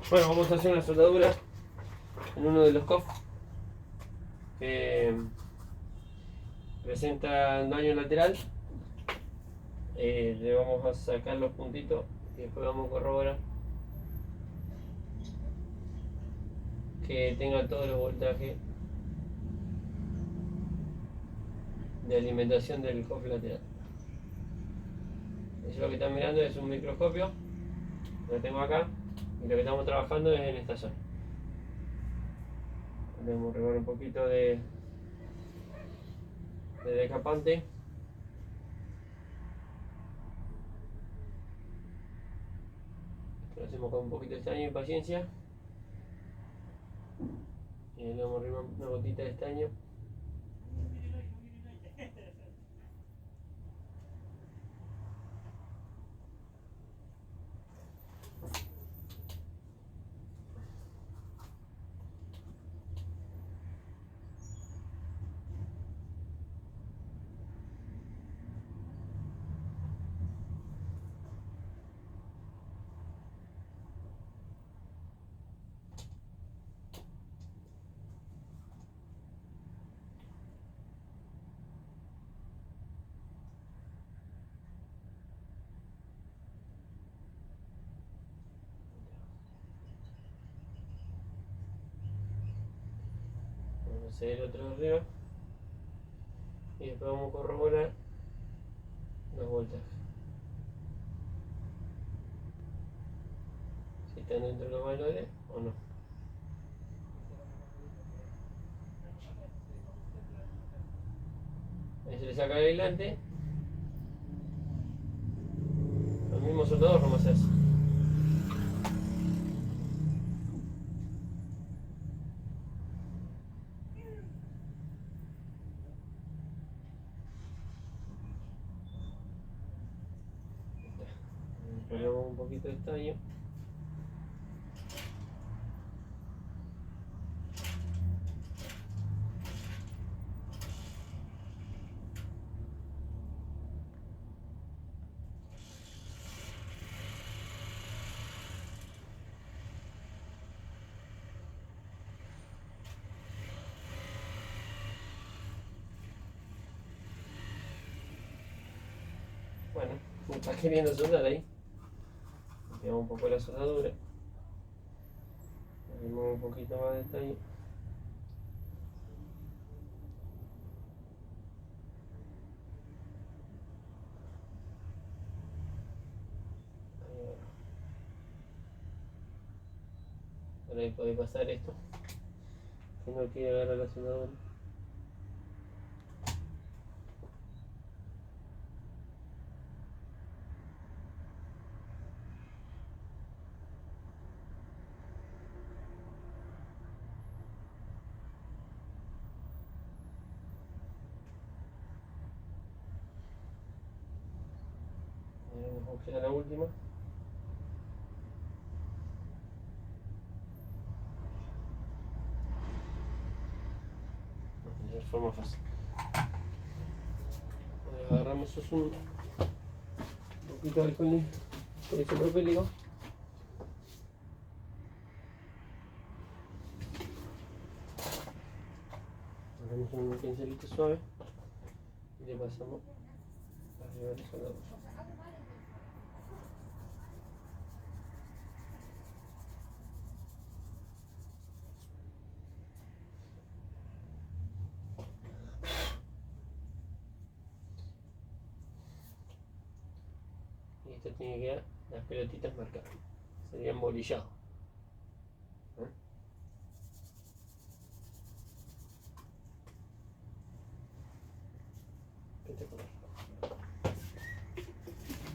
Bueno, vamos a hacer una soldadura en uno de los cofres que presenta daño lateral. Le vamos a sacar los puntitos y después vamos a corroborar que tenga todos los voltajes de alimentación del cofre lateral. Eso lo que están mirando es un microscopio, lo tengo acá, y lo que estamos trabajando es en esta zona. Podemos remover un poquito de decapante. Lo hacemos con un poquito de estaño y paciencia. Y le damos arriba una gotita de estaño. Vamos a hacer el otro de arriba. Y después vamos a corroborar los voltajes. Si están dentro de los valores o no. Ahí se le saca el aislante. Los mismos soldadores vamos a hacer. Ponemos un poquito de estaño. Bueno, me está queriendo soldar ahí. Limpiamos un poco la soldadura. Ponemos un poquito más de estaño. Por ahí puede pasar esto. Si no quiere agarrar la soldadura. Vamos a la última. De forma fácil. Agarramos un poquito de alcohol isopropílico. Agarramos un pincelito suave y le pasamos arriba del soldador. Y esto tiene que quedar las pelotitas marcadas. Sería embolillado.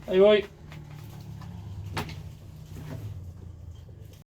Ahí voy.